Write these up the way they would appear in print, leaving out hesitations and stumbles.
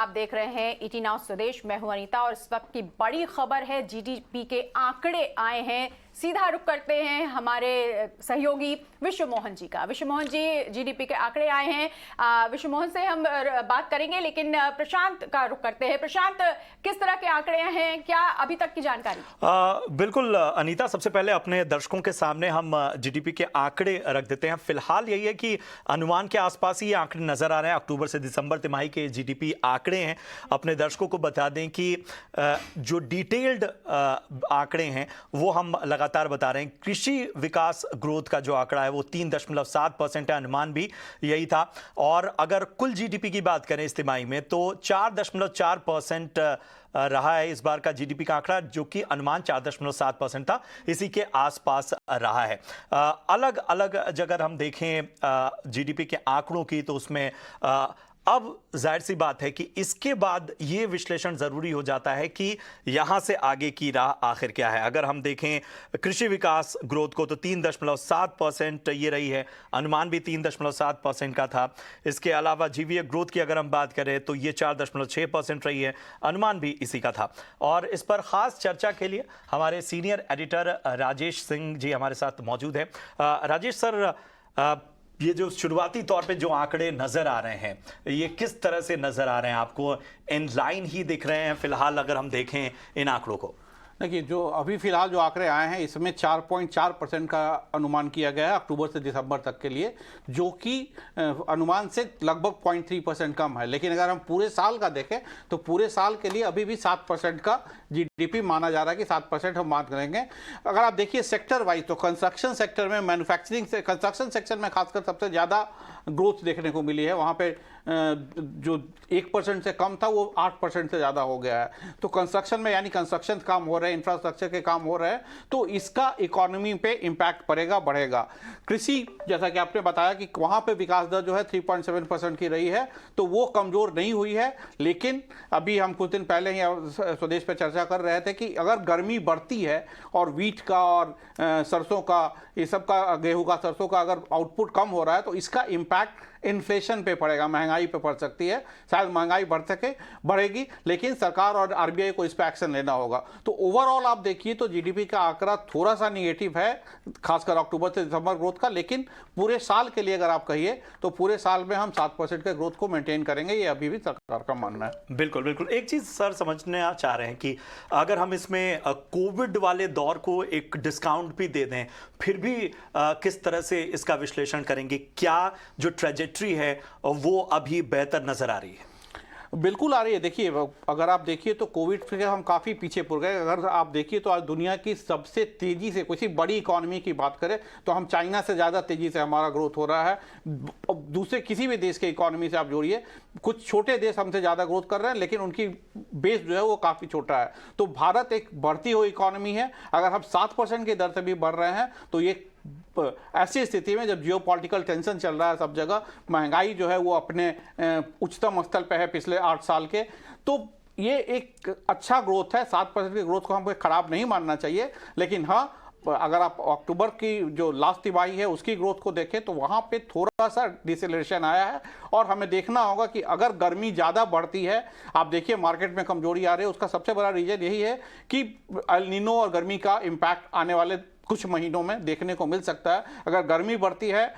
आप देख रहे हैं ईटी नाउ स्वदेश। मैं हूं अनीता और इस वक्त की बड़ी खबर है, जीडीपी के आंकड़े आए हैं। सीधा रुख करते हैं हमारे सहयोगी विश्व मोहन जी का। विश्व मोहन जी, जीडीपी के आंकड़े आए हैं। विश्व मोहन से हम बात करेंगे, लेकिन प्रशांत का रुख करते हैं। प्रशांत, किस तरह के आंकड़े हैं, क्या अभी तक की जानकारी? बिल्कुल अनीता, सबसे पहले अपने दर्शकों के सामने हम जीडीपी के आंकड़े रख देते हैं। फिलहाल यही है कि अनुमान के आसपास ही ये आंकड़े नजर आ रहे हैं। अक्टूबर से दिसंबर तिमाही के जीडीपी आंकड़े हैं। अपने दर्शकों को बता दें कि जो डिटेल्ड आंकड़े हैं वो हम लगातार बता रहे हैं। कृषि विकास ग्रोथ का जो आंकड़ा है वो 3.7% है, अनुमान भी यही था। और अगर कुल जीडीपी की बात करें इस तिमाही में तो 4.4% रहा है इस बार का जीडीपी का आंकड़ा, जो कि अनुमान 4.7% था, इसी के आसपास रहा है। अलग अलग अगर हम देखें जीडीपी के आंकड़ों की तो उसमें अब जाहिर सी बात है कि इसके बाद ये विश्लेषण जरूरी हो जाता है कि यहां से आगे की राह आखिर क्या है। अगर हम देखें कृषि विकास ग्रोथ को तो 3.7% ये रही है, अनुमान भी 3.7% का था। इसके अलावा जीवीए ग्रोथ की अगर हम बात करें तो ये 4.6% रही है, अनुमान भी इसी का था। और इस पर खास चर्चा के लिए हमारे सीनियर एडिटर राजेश सिंह जी हमारे साथ मौजूद हैं। राजेश सर, ये जो शुरुआती तौर पे जो आंकड़े नजर आ रहे हैं ये किस तरह से नजर आ रहे हैं? आपको इन लाइन ही दिख रहे हैं फिलहाल अगर हम देखें इन आंकड़ों को? देखिए, जो अभी फिलहाल जो आंकड़े आए हैं इसमें 4.4% का अनुमान किया गया है अक्टूबर से दिसंबर तक के लिए, जो कि अनुमान से लगभग 0.3% कम है। लेकिन अगर हम पूरे साल का देखें तो पूरे साल के लिए अभी भी 7% का जीडीपी माना जा रहा है कि 7% हम बात करेंगे। अगर आप देखिए सेक्टर वाइज तो कंस्ट्रक्शन सेक्टर में, मैन्युफैक्चरिंग से, कंस्ट्रक्शन सेक्टर में खासकर सबसे ज़्यादा ग्रोथ देखने को मिली है। वहाँ पे जो 1% से कम था वो 8% से ज़्यादा हो गया है। तो कंस्ट्रक्शन में, यानी कंस्ट्रक्शन काम हो रहे हैं, इंफ्रास्ट्रक्चर के काम हो रहे हैं, तो इसका इकोनॉमी पे इम्पैक्ट पड़ेगा, बढ़ेगा। कृषि, जैसा कि आपने बताया कि वहाँ पे विकास दर जो है 3.7% की रही है, तो वो कमज़ोर नहीं हुई है। लेकिन अभी हम कुछ दिन पहले ही स्वदेश पे चर्चा कर रहे थे कि अगर गर्मी बढ़ती है और वीट का और सरसों का, ये सब का, गेहूँ का, सरसों का अगर आउटपुट कम हो रहा है तो इसका इम्पैक्ट इन्फ्लेशन पे पड़ेगा, महंगाई पे पड़ सकती है। शायद महंगाई बढ़ेगी, लेकिन सरकार और आरबीआई को इस पे एक्शन लेना होगा। तो ओवरऑल आप देखिए तो जीडीपी का आंकड़ा थोड़ा सा निगेटिव है, खासकर अक्टूबर से दिसंबर ग्रोथ का। लेकिन पूरे साल के लिए अगर आप कहिए तो पूरे साल में हम 7% के ग्रोथ को मेंटेन करेंगे, ये अभी भी सरकार का मानना है। बिल्कुल बिल्कुल। एक चीज सर समझना चाह रहे हैं कि अगर हम इसमें कोविड वाले दौर को एक डिस्काउंट भी दे दें, फिर भी किस तरह से इसका विश्लेषण करेंगे? क्या जो ट्रेजेक्टरी है वो अभी बेहतर नजर आ रही है? बिल्कुल आ रही है। देखिए, अगर आप देखिए तो कोविड से हम काफ़ी पीछे पड़ गए। अगर आप देखिए तो आज दुनिया की सबसे तेज़ी से किसी बड़ी इकोनॉमी की बात करें तो हम चाइना से ज़्यादा तेज़ी से हमारा ग्रोथ हो रहा है। दूसरे किसी भी देश के इकोनॉमी से आप जोड़िए, कुछ छोटे देश हमसे ज़्यादा ग्रोथ कर रहे हैं, लेकिन उनकी बेस जो है वो काफ़ी छोटा है। तो भारत एक बढ़ती हुई इकोनॉमी है। अगर हम 7% की दर से भी बढ़ रहे हैं तो ये ऐसी स्थिति में जब जियोपॉलिटिकल टेंशन चल रहा है सब जगह, महंगाई जो है वो अपने उच्चतम स्तर पे है पिछले 8 साल के, तो ये एक अच्छा ग्रोथ है। 7% की ग्रोथ को हमको खराब नहीं मानना चाहिए। लेकिन हाँ, अगर आप अक्टूबर की जो लास्ट तिमाही है उसकी ग्रोथ को देखें तो वहाँ पे थोड़ा सा डिसेलरेशन आया है। और हमें देखना होगा कि अगर गर्मी ज़्यादा बढ़ती है, आप देखिए मार्केट में कमजोरी आ रही है, उसका सबसे बड़ा रीजन यही है कि एल नीनो और गर्मी का इम्पैक्ट आने वाले कुछ महीनों में देखने को मिल सकता है। अगर गर्मी बढ़ती है,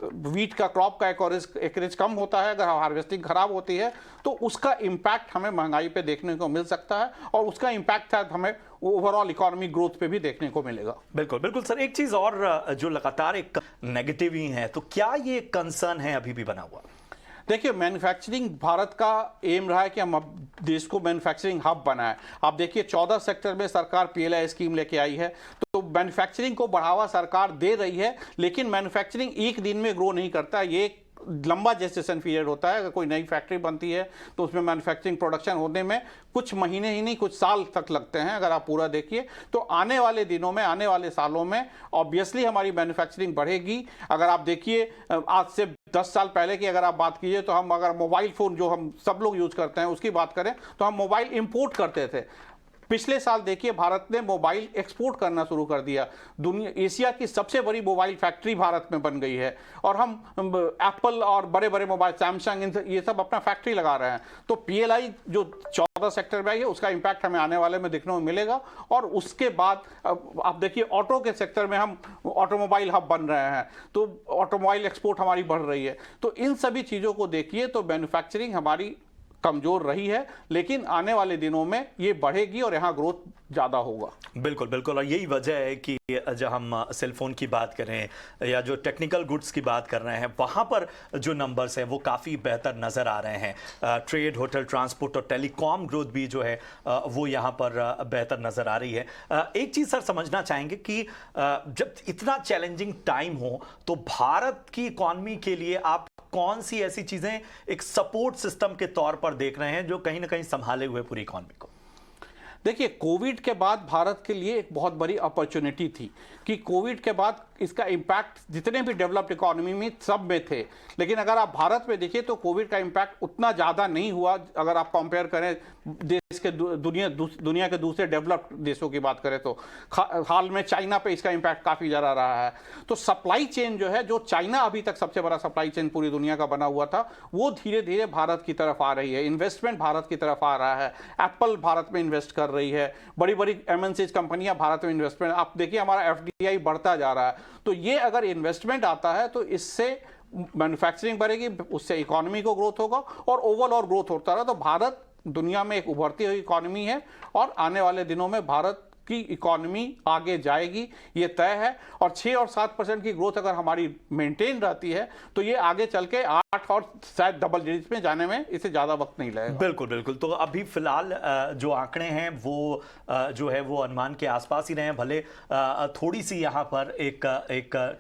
वीट का क्रॉप का एकरेज कम होता है, अगर हार्वेस्टिंग खराब होती है तो उसका इम्पैक्ट हमें महंगाई पे देखने को मिल सकता है, और उसका इम्पैक्ट शायद हमें ओवरऑल इकोनॉमिक ग्रोथ पे भी देखने को मिलेगा। बिल्कुल बिल्कुल सर। एक चीज और जो लगातार एक नेगेटिव ही है, तो क्या ये कंसर्न है अभी भी बना हुआ? देखिए, मैन्युफैक्चरिंग भारत का एम रहा है कि हम अब देश को मैन्युफैक्चरिंग हब बनाएं। आप देखिए 14 सेक्टर में सरकार पीएलआई स्कीम लेके आई है, तो मैन्युफैक्चरिंग को बढ़ावा सरकार दे रही है। लेकिन मैन्युफैक्चरिंग एक दिन में ग्रो नहीं करता, ये लंबा जेस्टेशन पीरियड होता है। अगर कोई नई फैक्ट्री बनती है तो उसमें मैन्युफैक्चरिंग प्रोडक्शन होने में कुछ महीने ही नहीं, कुछ साल तक लगते हैं। अगर आप पूरा देखिए तो आने वाले दिनों में, आने वाले सालों में ऑब्वियसली हमारी मैन्युफैक्चरिंग बढ़ेगी। अगर आप देखिए आज से 10 साल पहले की अगर आप बात कीजिए तो हम अगर मोबाइल फ़ोन जो हम सब लोग यूज़ करते हैं उसकी बात करें तो हम मोबाइल इंपोर्ट करते थे। पिछले साल देखिए भारत ने मोबाइल एक्सपोर्ट करना शुरू कर दिया। दुनिया एशिया की सबसे बड़ी मोबाइल फैक्ट्री भारत में बन गई है और हम एप्पल और बड़े बड़े मोबाइल सैमसंग ये सब अपना फैक्ट्री लगा रहे हैं। तो पीएलआई जो 14 सेक्टर में आई है उसका इंपैक्ट हमें आने वाले में देखने को मिलेगा। और उसके बाद आप देखिए ऑटो के सेक्टर में हम ऑटोमोबाइल हब बन रहे हैं, तो ऑटोमोबाइल एक्सपोर्ट हमारी बढ़ रही है। तो इन सभी चीज़ों को देखिए तो मैन्युफैक्चरिंग हमारी कमजोर रही है, लेकिन आने वाले दिनों में ये बढ़ेगी और यहाँ ग्रोथ ज़्यादा होगा। बिल्कुल बिल्कुल, और यही वजह है कि जब हम सेलफोन की बात करें या जो टेक्निकल गुड्स की बात कर रहे हैं वहाँ पर जो नंबर्स हैं वो काफ़ी बेहतर नज़र आ रहे हैं। ट्रेड, होटल, ट्रांसपोर्ट और टेलीकॉम ग्रोथ भी जो है वो यहाँ पर बेहतर नज़र आ रही है। एक चीज़ सर समझना चाहेंगे कि जब इतना चैलेंजिंग टाइम हो तो भारत की इकॉनमी के लिए आप कौन सी ऐसी चीज़ें एक सपोर्ट सिस्टम के तौर पर देख रहे हैं जो कहीं ना कहीं संभाले हुए पूरी इकॉनमी को? देखिए, कोविड के बाद भारत के लिए एक बहुत बड़ी अपॉर्चुनिटी थी कि कोविड के बाद इसका इम्पैक्ट जितने भी डेवलप्ड इकोनॉमी में सब में थे, लेकिन अगर आप भारत में देखिए तो कोविड का इम्पैक्ट उतना ज़्यादा नहीं हुआ। अगर आप कंपेयर करें देश के दुनिया के दूसरे डेवलप्ड देशों की बात करें तो हाल में चाइना पे इसका इम्पैक्ट काफ़ी ज़्यादा रहा है। तो सप्लाई चेन जो है, जो चाइना अभी तक सबसे बड़ा सप्लाई चेन पूरी दुनिया का बना हुआ था, वो धीरे धीरे भारत की तरफ आ रही है। इन्वेस्टमेंट भारत की तरफ आ रहा है। एप्पल भारत में इन्वेस्ट कर रही है, बड़ी बड़ी एमएनसीज कंपनियां भारत में इन्वेस्टमेंट, आप देखिए हमारा एफडीआई बढ़ता जा रहा है। तो ये अगर इन्वेस्टमेंट आता है तो इससे मैन्युफैक्चरिंग बढ़ेगी, उससे इकोनॉमी को ग्रोथ होगा और ओवरऑल ग्रोथ होता रहा। तो भारत दुनिया में एक उभरती हुई इकोनॉमी है और आने वाले दिनों में भारत की इकोनॉमी आगे जाएगी, ये तय है। और 6 और 7% की ग्रोथ अगर हमारी मेंटेन रहती है तो ये आगे चल के 8 और शायद डबल डिजिट में जाने में इसे ज़्यादा वक्त नहीं लगेगा। बिल्कुल बिल्कुल। तो अभी फिलहाल जो आंकड़े हैं वो जो है वो अनुमान के आसपास ही रहे हैं। भले थोड़ी सी यहाँ पर एक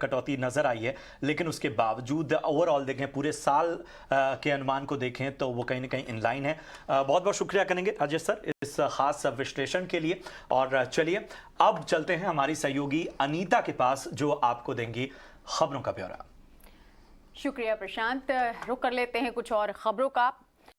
कटौती नजर आई है, लेकिन उसके बावजूद ओवरऑल देखें, पूरे साल के अनुमान को देखें तो वो कहीं ना कहीं इन लाइन है। बहुत बहुत शुक्रिया करेंगे अजय सर इस खास विश्लेषण के लिए। और चलिए अब चलते हैं हमारी सहयोगी अनीता के पास जो आपको देंगी खबरों का ब्यौरा। शुक्रिया प्रशांत। रुक कर लेते हैं कुछ और खबरों का।